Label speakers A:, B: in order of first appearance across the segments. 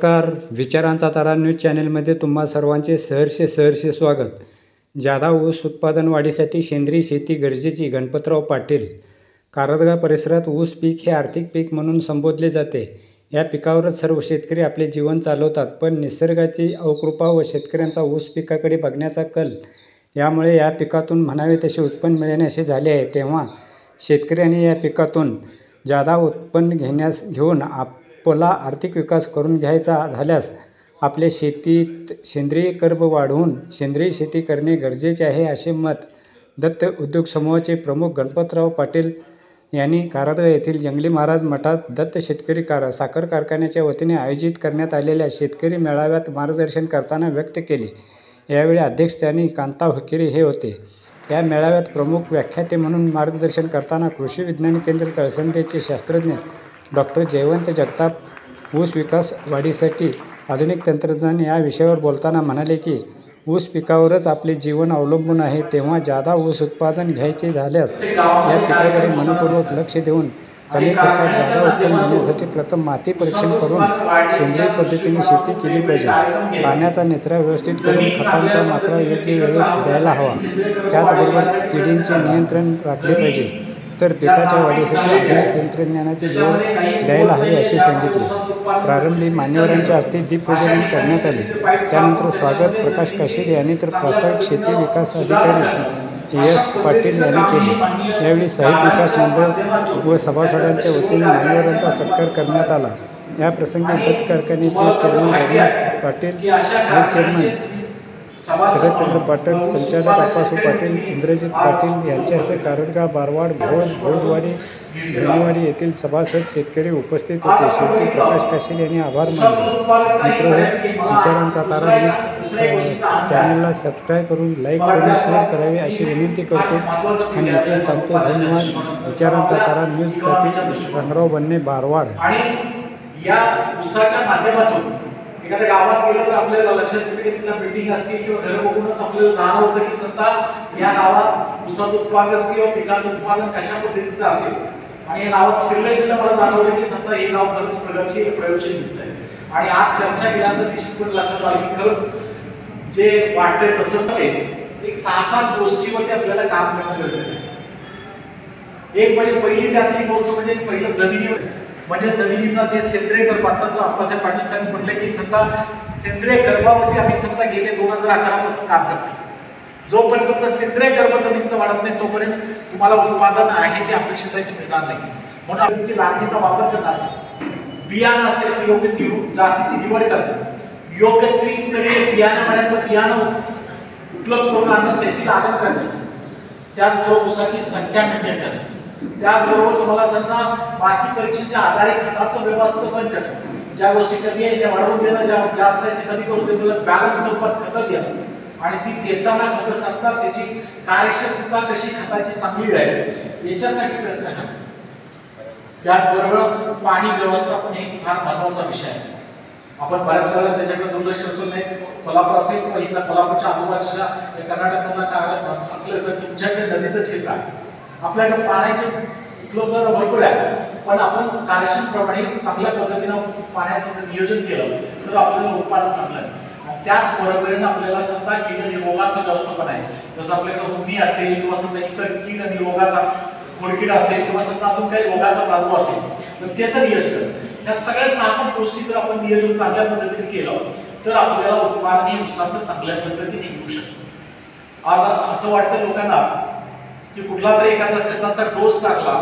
A: नमस्कार. विचारांचा तारा न्यूज चॅनलमध्ये तुम्हा सर्वांचे सहर्ष स्वागत. जादा ऊस उत्पादन वाढीसाठी सेंद्रिय शेती गरजेची. गणपतराव पाटील. कारदगा परिसरात ऊस पीक हे आर्थिक पीक म्हणून संबोधले जाते. या पिकावरच सर्व शेतकरी आपले जीवन चालवतात. पण निसर्गाची अवकृपा व शेतकऱ्यांचा ऊस पिकाकडे बघण्याचा कल यामुळे या पिकातून म्हणावे तसे उत्पन्न मिळण्याचे झाले आहे. तेव्हा शेतकऱ्यांनी या पिकातून जादा उत्पन्न घेऊन आपला आर्थिक विकास करून घ्यायचा झाल्यास आपल्या शेतीत सेंद्रिय कर्ब वाढवून सेंद्रिय शेती करणे गरजेचे आहे, असे मत दत्त उद्योग समूहाचे प्रमुख गणपतराव पाटील यांनी कारदगा येथील जंगली महाराज मठात दत्त शेतकरी साखर कारखान्याच्या वतीने आयोजित करण्यात आलेल्या शेतकरी मेळाव्यात मार्गदर्शन करताना व्यक्त केले. यावेळी अध्यक्षस्थानी कांता हुक्केरी हे होते. या मेळाव्यात प्रमुख व्याख्याते म्हणून मार्गदर्शन करताना कृषी विज्ञान केंद्र तळसंदेचे शास्त्रज्ञ डॉक्टर जयवंत जगताप ऊस विकास वाढीसाठी आधुनिक तंत्रज्ञान या विषयावर बोलताना म्हणाले की ऊस पिकावरच आपले जीवन अवलंबून आहे. तेव्हा जादा ऊस उत्पादन घ्यायचे झाल्यास या पिकाकडे मनपूर्वक लक्ष देऊन कमी खर्चात जादा उत्पन्न घेण्यासाठी प्रथम माती परीक्षण करून सेंद्रिय पद्धतीने शेती केली पाहिजे. पाण्याचा निचरा व्यवस्थित करून खतांचा मात्रा योग्य वेळेत द्यायला हवा. त्याचबरोबर किडींचे नियंत्रण राखले पाहिजे. तर पिकाच्या वाढीसाठी आधुनिक तंत्रज्ञानाची जोड द्यायला हवी असे सांगितले. प्रारंभी मान्यवरांच्या हस्ते दीपपूजन करण्यात आले. त्यानंतर स्वागत प्रकाश काशीद यांनी तर प्राथमिक शेती विकास अधिकारी एस पाटील यांनी केले. यावेळी साहित्य विकास मंडळ व सभासदांच्या वतीने मान्यवरांचा सत्कार करण्यात आला. या प्रसंगी दत्त कारखान्याचे chairman Raghunath Patil, vice chairman Sharadchandra Patil, संचालक अप्पासू पाटील, इंद्रजित पाटील यांच्या हस्ते कारदगा, बारवाड, भोजवाडी, धनेवाडी येथील सभासद शेतकरी उपस्थित होते. शेवटी प्रकाश काशीद यांनी आभार मानले. मित्रांनो, विचारांचा तारा न्यूज चॅनलला सबस्क्राईब करून लाईक करून शेअर करावे अशी विनंती करतो आणि इथे थांबतो. धन्यवाद. विचारांचा तारा न्यूजसाठी रंगराव बन्ने, बारवाड.
B: आणि या ऊसाच्या माध्यमातून एखाद्या गावात गेलो तर आपल्याला लक्षात येतं की तिथल्या बिल्डिंग असतील किंवा घर बघूनच आपल्याला जाणवतं की सध्या या गावात ऊसाचं उत्पादन किंवा पिकाचं उत्पादन कशा पद्धतीचं असेल. आणि या गावात शिरल्या मला जाणवलं की सध्या हे गाव खरंच प्रगतशील प्रयोगशील दिसतंय. आणि आज चर्चा केल्यानंतर निश्चितपणे लक्षात आलं की खरंच जे वाटतंय तसंच असेल. एक 6-7 गोष्टीवरती आपल्याला काम करणं गरजेचं आहे. एक म्हणजे पहिली त्यातली गोष्ट म्हणजे पहिलं जमिनीवर, म्हणजे जमिनीचा जे सेंद्रिय कर्ब, आता जो अप्पासाहेब पाटील साहेब म्हटले की सध्या सेंद्रिय कर्बावरती आम्ही सध्या गेले 2011 पासून काम करतोय. जोपर्यंत तुमचं सेंद्रिय कर्ब जमिनीचं वाढत नाही तोपर्यंत तुम्हाला उत्पादन आहे ते अपेक्षित आहे ते मिळणार नाही. म्हणून आपण लागणीचा वापर करणं असेल, बियाणं असेल योग्य जातीची निवड करणं, योग्य त्रिस्तरीय बियाणं मळ्याचं बियाणं उपलब्ध करून आणणं, त्याची लागण करणं, त्याचबरोबर ऊसाची संख्या मेंटेन करणं, त्याचबरोबर तुम्हाला सध्या माती परीक्षेच्या आधारे खताचं व्यवस्थापन करणं, ज्या गोष्टी कमी आहे त्या वाढवून देणं, ज्या जास्त आहे ते कमी करून देणं, बॅलन्स स्वरूपात खतं देणं आणि ती देताना खतं सांगतात त्याची कार्यक्षमता कशी खताची चांगली राहील याच्यासाठी प्रयत्न करणं. त्याचबरोबर पाणी व्यवस्थापन हे फार महत्त्वाचा विषय असेल. आपण बऱ्याच वेळेला त्याच्याकडे दुर्लक्ष करतो. नाही कोल्हापूर असेल किंवा इथल्या कोल्हापूरच्या आजूबाजूच्या कर्नाटकमधला काय असलं तर तुमच्याकडे नदीचं क्षेत्र आहे, आपल्याकडे पाण्याची उपलब्धता भरपूर आहे, पण आपण कार्यक्षमप्रमाणे चांगल्या पद्धतीनं पाण्याचं जर नियोजन केलं तर आपल्याला उत्पादन चांगलं आहे. आणि त्याच बरोबरीनं आपल्याला समजा कीड निरोगाचं व्यवस्थापन आहे. जसं आपल्याकडे उन्नी असेल किंवा समजा इतर कीड निरोगाचा खोडकीड असेल किंवा समजा अजून काही रोगाचा प्रादुर्भाव असेल तर त्याचं नियोजन. या सगळ्या 6-7 गोष्टी जर आपण नियोजन चांगल्या पद्धतीने केलं तर आपल्याला उत्पादन हे ऊसाचं चांगल्या पद्धतीने येऊ शकतं. आज असं वाटतं लोकांना की कुठला तरी एखादा खताचा डोस टाकला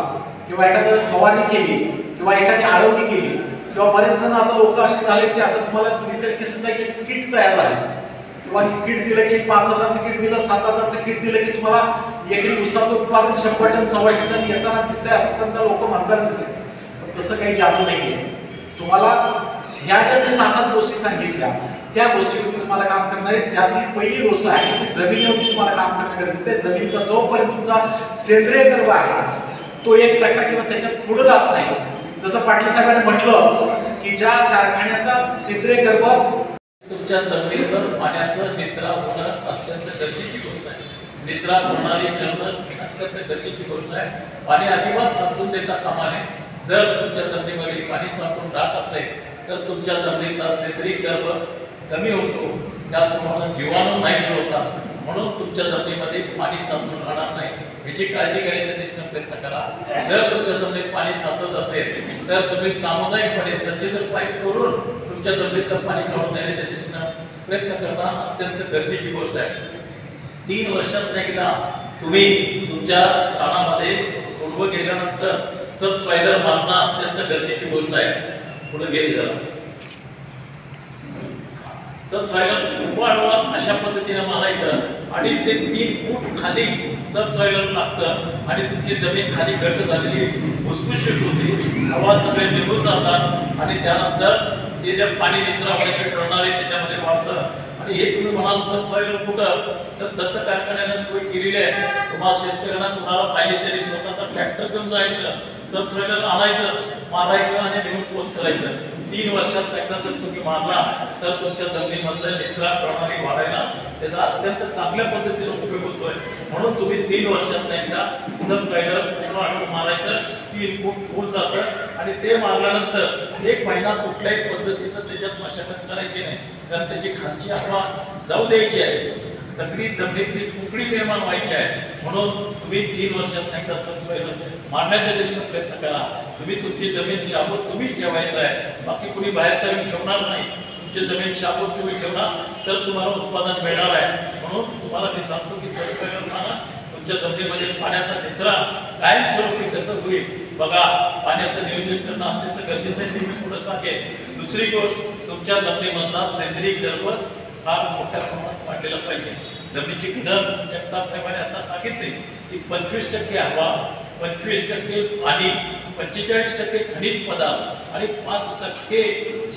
B: किंवा एखादी फवारणी केली किंवा एखादी आळवणी केली किंवा बरेच जण आता लोक असे झाले की आता तुम्हाला दिसेल की सुद्धा एक किट तयार झाले किंवा किट दिलं की 5,000चं किट दिलं, 7,000चं किट दिलं की तुम्हाला एकरी ऊसाचं उत्पादन 100 टन 125 टन येताना दिसतंय असं समजा लोक म्हणताना दिसते. पण तसं काही जादू नाही आहे. तुम्हाला ह्या ज्या मी 6-7 गोष्टी सांगितल्या त्या गोष्टीवरती तुम्हाला काम करणार आहे. त्यातली पहिली गोष्ट आहे की जमिनीवरती तुम्हाला काम करणं गरजेचं आहे. जमिनीचा जोपर्यंत तुमचा सेंद्रिय कर्ब आहे तो 1% किंवा त्याच्यात पुढे जात नाही. जसं पाटील साहेबांनी म्हटलं की ज्या कारखान्याचा सेंद्रिय कर्ब
C: तुमच्या जमिनीवर पाण्याचं निचरा होणं अत्यंत गरजेची गोष्ट आहे. निचरा होणारी ठेवणं अत्यंत गरजेची गोष्ट आहे. पाणी अजिबात संपून देता कामा नये. जर तुमच्या जमिनीमध्ये पाणी साठून राहत असेल तर तुमच्या जमिनीचा सेंद्रिय कर्ब कमी होतो, त्याप्रमाणे जीवाणू नाहीसे होतात, म्हणून तुमच्या जमिनीमध्ये पाणी साचून राहणार नाही याची काळजी घेण्याच्या दृष्टीने प्रयत्न करा. जर तुमच्या जमिनीत पाणी साचत असेल तर तुम्ही सामुदायिकपणे सच्छिद्र पाईप करून तुमच्या जमिनीचं पाणी काढून देण्याच्या दृष्टीने प्रयत्न करणं अत्यंत गरजेची गोष्ट आहे. 3 वर्षात एकदा तुम्ही तुमच्या रानामध्ये उडवं गेल्यानंतर सबसॉइलर मारणं अत्यंत गरजेची गोष्ट आहे. पुढे गेली जरा सबसॉइलर वाढवा अशा पद्धतीने मारायचं. 2.5 ते 3 फूट खाली सबसॉइलर लागतं आणि तुमची जमीन खाली घट्ट झालेली भुसभुशीत होते, हवा सगळे निघून जातात आणि त्यानंतर ते जे पाणी निचरा होण्याची प्रणाली त्याच्यामध्ये वाढतं. आणि हे तुम्ही म्हणाल सबसॉइलर कुठं, तर दत्त कारखान्याने सोय केलेली आहे. तुम्हाला शेतकऱ्यांना कुणाला पाहिजे तरी स्वतःचा ट्रॅक्टर घेऊन जायचं, सबसॉइलर आणायचं, मारायचं आणि नेऊन पोच करायचं. 3 वर्षात एकदा जर तुम्ही मारला तर तुमच्या जमिनीमधलं निचरा प्रणाली वाढायला त्याचा अत्यंत चांगल्या पद्धतीने उपयोग होतोय. म्हणून तुम्ही 3 वर्षात एकदा सबसॉइलर मारायचं. 3 फूट खोल जातं आणि ते मारल्यानंतर 1 महिना कुठल्याही पद्धतीचं त्याच्यात मशागत करायची नाही, कारण त्याची खालची हवा जाऊ द्यायची आहे. सगळी जमिनीतली कुकडी निर्माण व्हायची आहे. म्हणून तुम्ही 3 वर्षात एकदा सबसॉइलर मारण्याच्या दिशेने प्रयत्न करा. तुम्ही तुमची जमीन शाबूत तुम्हीच ठेवायचं आहे, बाकी कुणी बाहेरचा ठेवणार नाही. तुमची जमीन शाबूत तुम्ही ठेवणार तर तुम्हाला उत्पादन मिळणार आहे. म्हणून तुम्हाला मी सांगतो की सबसॉइलर मारा. तुमच्या जमिनीमध्ये पाण्याचा निचरा कायमस्वरूपी कसं होईल बघा. पाण्याचं नियोजन करणं अत्यंत गरजेचं आहे, ते मी पुढे सांगेन. दुसरी गोष्ट, तुमच्या जमिनीमधला सेंद्रिय कर्ब फार मोठ्या प्रमाणात वाढलेला पाहिजे. जमिनीची घटक जगताप साहेबांनी आता सांगितले की 25% हवा, 25% पाणी, 45% खनिज पदार्थ आणि 5%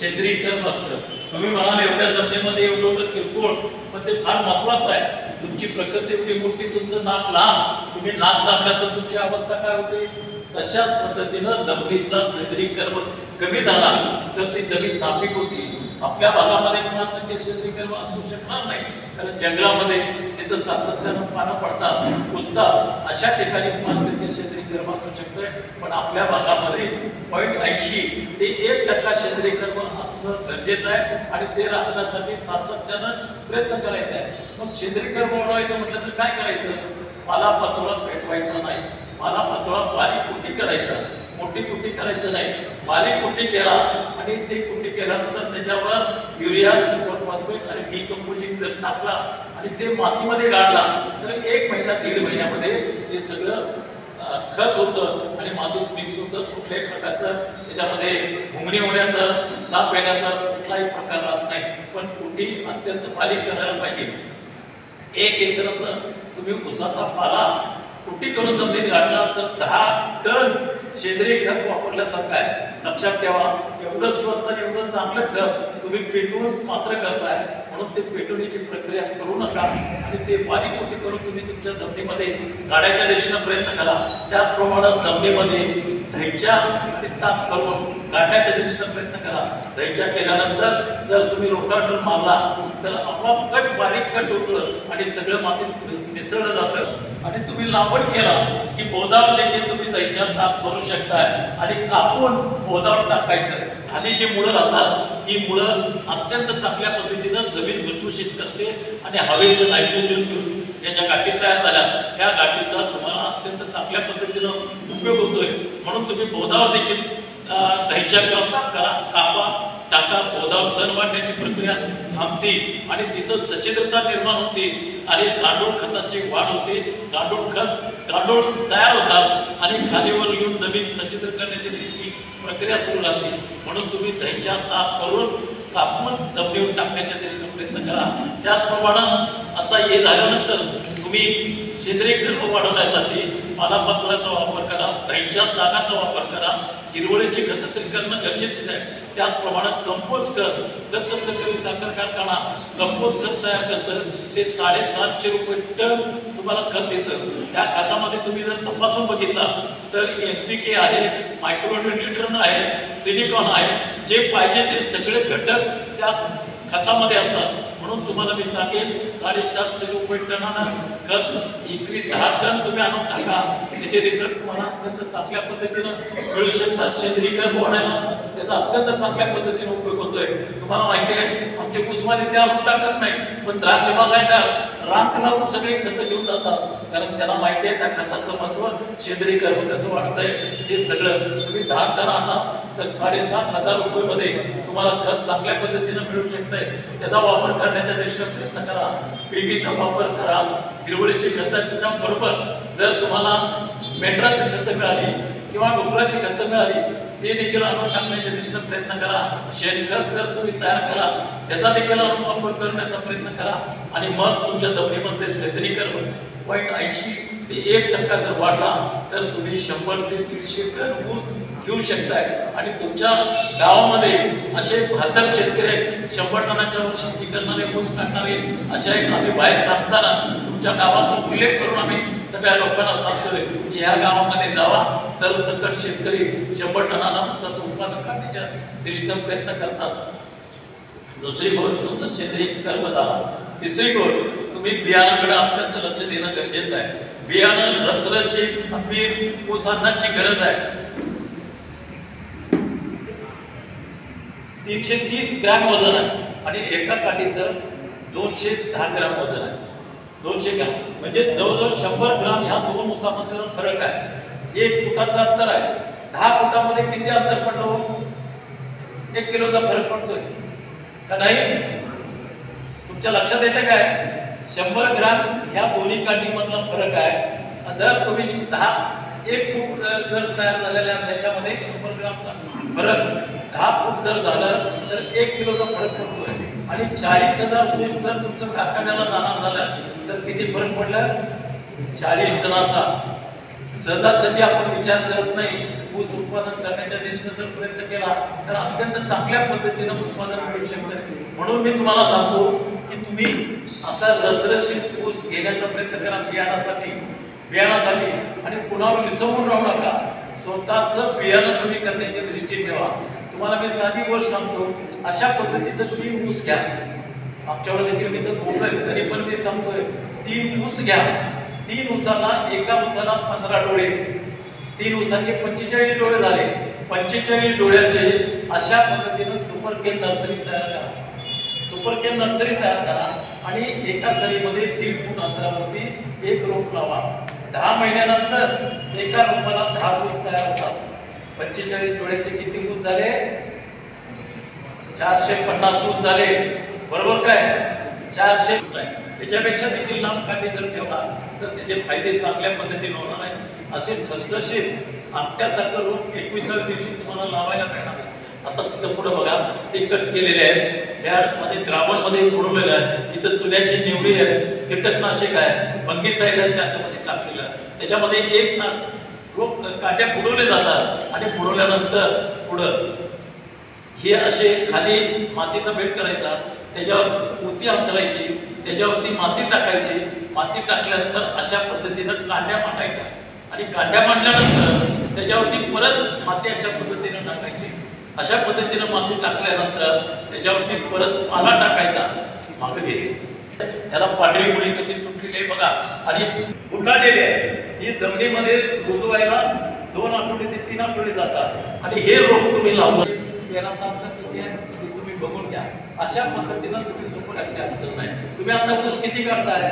C: सेंद्रिय कर्ब असतं. तुम्ही म्हणाल एवढ्या जमिनीमध्ये एवढं किरकोळ, पण ते फार महत्वाचं आहे. तुमची प्रकृती एवढी मोठी, तुमचं नाक लहान, तुम्ही नाक दाबल्या तर तुमची अवस्था काय होते. तशाच पद्धतीनं जमिनीतला सेंद्रिय कर्ब कमी झाला तर ती जमीन नापीक होती. आपल्या भागामध्ये 50% सेंद्रिय कर्ब असू शकणार नाही, कारण जंगलामध्ये जिथं सातत्यानं पानं पडतात, पुसतात, अशा ठिकाणी 5% सेंद्रिय कर्ब असू शकतंय. पण आपल्या भागामध्ये 0.80 ते 1% सेंद्रिय कर्ब असणं गरजेचं आहे आणि ते राखण्यासाठी सातत्यानं प्रयत्न करायचा आहे. मग सेंद्रिय कर्ब वाढवायचं म्हटलं तर काय करायचं. पालापाचोळा पेटवायचा नाही, पालापाचोळा बारीक कुटी करायचा, मोठी कुटी करायचं नाही. बारीक कुटी केला आणि ते कुटी केल्यानंतर त्याच्यावर युरिया, सुपर फॉस्फेट आणि डिकंपोजिंग जर टाकला आणि ते मातीमध्ये गाडला तर 1 महिना 1.5 महिन्यामध्ये ते सगळं खत होतं आणि मातीत मिक्स होतं. कुठल्याही प्रकारचं त्याच्यामध्ये घुंगणी होण्याचं, साप येण्याचा कुठलाही प्रकार राहत नाही. पण कुटी अत्यंत बारीक करायला पाहिजे. 1 एकरातलं तुम्ही उसाचा पाला कुटी करून जमिनीत घातला तर 10 टन सेंद्रिय खत वापरल्यासारखं आहे. लक्षात ठेवा, एवढं स्वस्त आणि एवढं चांगलं खत तुम्ही पेटवून मात्र करताय. म्हणून ते पेटवण्याची प्रक्रिया करू नका आणि ते बारीक कुटी करून तुम्ही तुमच्या जमिनीमध्ये गाड्याच्या दिशेनं प्रयत्न करा. त्याचप्रमाणे जमिनीमध्ये धैच्या आणि ताप करून गाडण्याच्या दिशेनं प्रयत्न करा. धैच्या केल्यानंतर जर तुम्ही रोटावेटर मारला तर आपोआप कट बारीक कट होतं आणि सगळं मातीत मिसळलं जातं. आणि तुम्ही लागवड केला की बोधावर देखील तुम्ही धैच्या ताप करू शकताय आणि कापून बोधावर टाकायचं. खाली जी मुळं राहतात ही मुळं अत्यंत चांगल्या पद्धतीनं जमीन भुसभुशीत करते आणि हवेचं नायट्रोजन घेऊन या ज्या गाठी तयार झाल्या त्या गाठीचा तुम्हाला अत्यंत चांगल्या पद्धतीनं उपयोग होतोय. म्हणून तुम्ही बोधावर देखील धैच्या करतात करा, कापा, टाका. बोधावर तण वाढण्याची प्रक्रिया थांबते आणि तिथं सच्छिद्रता निर्माण होते आणि गांडूळ खताची वाढ होते. गांडूळ तयार होतात आणि खालीवर येऊन जमीन सच्छिद्र करण्याची तिची प्रक्रिया सुरू राहते. म्हणून तुम्ही धैच्या ताप करून कापून जमिनीवर टाकण्याच्या दिशेने प्रयत्न करा. त्याचप्रमाणे आता हे झाल्यानंतर तुम्ही सेंद्रिय कर्ब वाढवण्यासाठी पालापाचोळ्याचा वापर करा, धैच्या तागाचा वापर करा, हिरवळीची खतं तरी करणं गरजेचंच आहे. त्याचप्रमाणे कंपोस्ट खत, दत्त सहकारी साखर कारखाना कंपोस्ट खत तयार करतं. ते 750 रुपये टन तुम्हाला खत येतं. त्या खतामध्ये तुम्ही जर तपासून बघितला तर NPK आहे, मायक्रोन्यूट्रिएंट आहे, सिलिकॉन आहे. जे पाहिजे ते सगळे घटक त्या खतामध्ये असतात. म्हणून तुम्हाला मी सांगेन 750 रुपये टनानं खत एकरी 10 टन तुम्ही आणून टाका, त्याचे रिझल्ट तुम्हाला अत्यंत चांगल्या पद्धतीनं मिळू शकतात. सेंद्रिय खत बनवायला त्याचा अत्यंत चांगल्या पद्धतीने उपयोग होतोय. तुम्हाला माहिती आहे आमचे उस्माने ते आणून टाकत नाही, पण द्राक्ष बागायतदार रांग लावून सगळे खतं घेऊन जातात, कारण त्यांना माहिती आहे त्या खताचं महत्त्व, सेंद्रिय खत कसं वाटतंय हे सगळं. तुम्ही 10 टन आणा तर 7,500 रुपयेमध्ये तुम्हाला खत चांगल्या पद्धतीनं मिळू शकतंय. त्याचा वापर करण्याच्या दृष्टीने प्रयत्न करा. पीटीचा वापर करा, हिरवळीची खताच्या बरोबर जर तुम्हाला मेंढराची खतं मिळाली किंवा डुकराची खतं मिळाली ते देखील आणून टाकण्याच्या दृष्टीने प्रयत्न करा. शेणखत जर तुम्ही तयार करा त्याचा देखील आणून वापर करण्याचा प्रयत्न करा आणि मग तुमच्या जमिनीमध्ये सेंद्रिय खत 0.80 ते 1% जर वाढला तर तुम्ही 100 ते 150 टन ऊस घेऊ शकताय. आणि तुमच्या गावामध्ये असे 72 शेतकरी आहेत 100 टनाच्या वर शेती करणारे, ऊस काढणारे, अशा एक आम्ही बाहेर सांगताना तुमच्या गावाचा उल्लेख करून आम्ही सगळ्या लोकांना सांगतोय की ह्या गावामध्ये जावा. सरसकट शेतकरी 100 टनानं ऊसाचं उत्पादन करण्याच्या दृष्टीने प्रयत्न करतात. दुसरी गोष्ट तुमचं सेंद्रिय कर्म झाला. तिसरी गोष्ट तुम्ही बियाणाकडे अत्यंत लक्ष देणं गरजेचं आहे. बियाणं रसरशीत आंबीर ऊस आणण्याची गरज आहे. 330 ग्रॅम वजन आहे आणि एका काठीचं 210 ग्रॅम वजन आहे. 200 ग्रॅम म्हणजे जवळजवळ 100 ग्रॅम ह्या दोन ऊसामध्ये फरक आहे. 1 फुटाचं अंतर आहे. 10 फुटामध्ये किती अंतर पडलं? 1 किलोचा फरक पडतोय का नाही? तुमच्या लक्षात येते काय? 100 ग्रॅम ह्या दोन्ही काठीमधला फरक आहे. जर तुम्ही 1 फूट जर तयार झालेल्या ह्याच्यामध्ये 100 ग्रॅमचा फरक 10 फूट जर झालं तर 1 किलोचा फरक पडतोय. आणि 40,000 ऊस जर तुमचं कारखान्याला दाना झालं तर किती फरक पडला? 40 टनाचा. सहजासहजी आपण विचार करत नाही. ऊस उत्पादन करण्याच्या दृष्टीने जर प्रयत्न केला तर अत्यंत चांगल्या पद्धतीनं उत्पादन मिळू शकतं. म्हणून मी तुम्हाला सांगतो की तुम्ही असा रसरशीत ऊस घेण्याचा प्रयत्न करा बियाणासाठी आणि कुणावर विसरून राहू नका. स्वतःचं बियाणं तुम्ही करण्याची दृष्टी ठेवा. तुम्हाला मी साधी गोष्ट सांगतो, अशा पद्धतीचं 3 ऊस घ्या. आमच्याकडे देखील मी तर बोलतोय तरी पण मी सांगतोय 3 ऊस घ्या. 3 ऊसाला एका ऊसाला 15 डोळे, 3 ऊसाचे 45 डोळे झाले. 45 डोळ्याचे अशा पद्धतीनं सुपर केन नर्सरी तयार करा. सुपर केन नर्सरी तयार करा आणि एका सरीमध्ये 1.5 फूट अंतरावरती 1 रोप लावा. 10 महिन्यानंतर एका रोपाला 10 ऊस तयार होतात. 45 डोळ्याचे किती ऊस झाले? 450 ऊस झाले. बरोबर काय? 400 ऊस आहे. त्याच्यापेक्षा देखील लांब काठी जर ठेवला तर त्याचे फायदे चांगल्या पद्धतीने होणार आहेत. असे ठसठशीत आमट्यासारखं रोप 21व्या दिवशी तुम्हाला लावायला मिळणार. आता तिथं पुढं बघा ते कट केलेले आहेत. यामध्ये द्रावणमध्ये बुडवलेलं आहे. इथं चुन्याची निवडी आहे, कीटकनाशक आहे, फंगीसाईड आहे त्याच्यामध्ये टाकलेलं आहे. त्याच्यामध्ये एक तास रोप काट्या बुडवले जातात आणि बुडवल्यानंतर पुढं हे असे खाली मातीचा बेड करायचा, त्याच्यावर पोती अंतरायची, त्याच्यावरती माती टाकायची. माती टाकल्यानंतर अशा पद्धतीनं कांड्या मांडायच्या आणि कांड्या मांडल्यानंतर त्याच्यावरती परत माती अशा पद्धतीनं टाकायची. अशा पद्धतीनं माती टाकल्यानंतर त्याच्यावरती परत पाला टाकायचा. मागे घे त्याला पांढरी मुळी कशी सुटलेली आहे बघा आणि उठालेली आहे. ही जमिनीमध्ये रुजवायला 2 आठवडे ते 3 आठवडे जातात आणि हे रोप तुम्ही लावलं याचा अंतर किती आहे ते तुम्ही बघून घ्या. अशा पद्धतीनं तुम्ही सुपर लक्षात ठेवत नाही. तुम्ही आता ऊस किती करताय?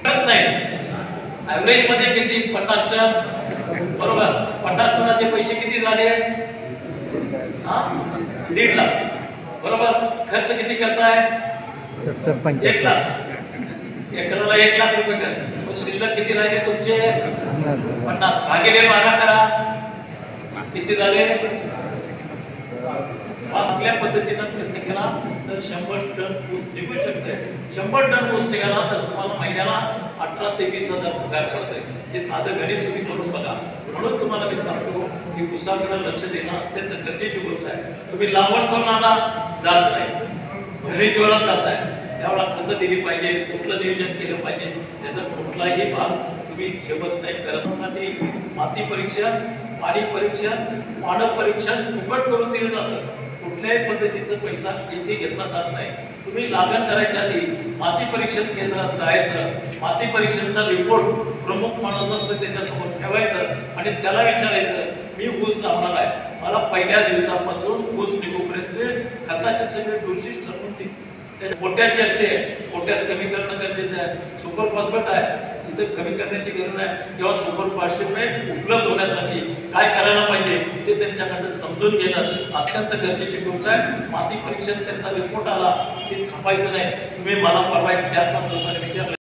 C: करत नाही. ॲव्हरेज मध्ये किती? 50 टन. बरोबर. 50 टनाचे पैसे किती झाले? 1.5 लाख. बरोबर. खर्च किती करताय? 1 लाख. एकराला 1 लाख रुपये कर. शिल्लक किती राहिले तुमचे? 50. भागिले 12 करा. किती झाले? आपल्या पद्धतीनं प्रयत्न केला तर 100 टन ऊस निघू शकते. 100 टन ऊस निघाला तर तुम्हाला महिन्याला 18,000 ते 20,000 पगार पडतोय. हे साधं गणित तुम्ही करून बघा. म्हणून तुम्हाला मी सांगतो की ऊसाकडे लक्ष देणं अत्यंत गरजेची गोष्ट आहे. तुम्ही लावण करून आणा जात नाही, भरणीच्या वेळा जात आहे, त्यावेळेला खतं दिली पाहिजे, कुठलं नियोजन केलं पाहिजे याचा कुठलाही भाग तुम्ही ठेवत नाही. करण्यासाठी माती परीक्षण, पाणी परीक्षण, पानं परीक्षण फुकट करून दिलं जातं. कुठल्याही पद्धतीचा पैसा इथे घेतला जात नाही. तुम्ही लागण करायच्या आधी माती परीक्षण केंद्रात जायचं, माती परीक्षणचा रिपोर्ट प्रमुख माणूस असतो त्याच्यासमोर ठेवायचं आणि त्याला विचारायचं मी ऊस लावणार आहे, मला पहिल्या दिवसापासून ऊस निघूपर्यंत खताचे सगळे डोसेस ठरवून दे. पोटॅश जे असते पोटॅश कमी करणं गरजेचं आहे. सुपर फॉस्फेट आहे तिथं कमी करण्याची गरज आहे. किंवा सुपर फॉस्फेट उपलब्ध होण्यासाठी काय करायला पाहिजे ते त्यांच्याकडे समजून घेणं अत्यंत गरजेची गोष्ट आहे. माती परीक्षण त्यांचा रिपोर्ट आला ते थांबायचं नाही. तुम्ही मला परवा 4-5 लोकांनी विचारलं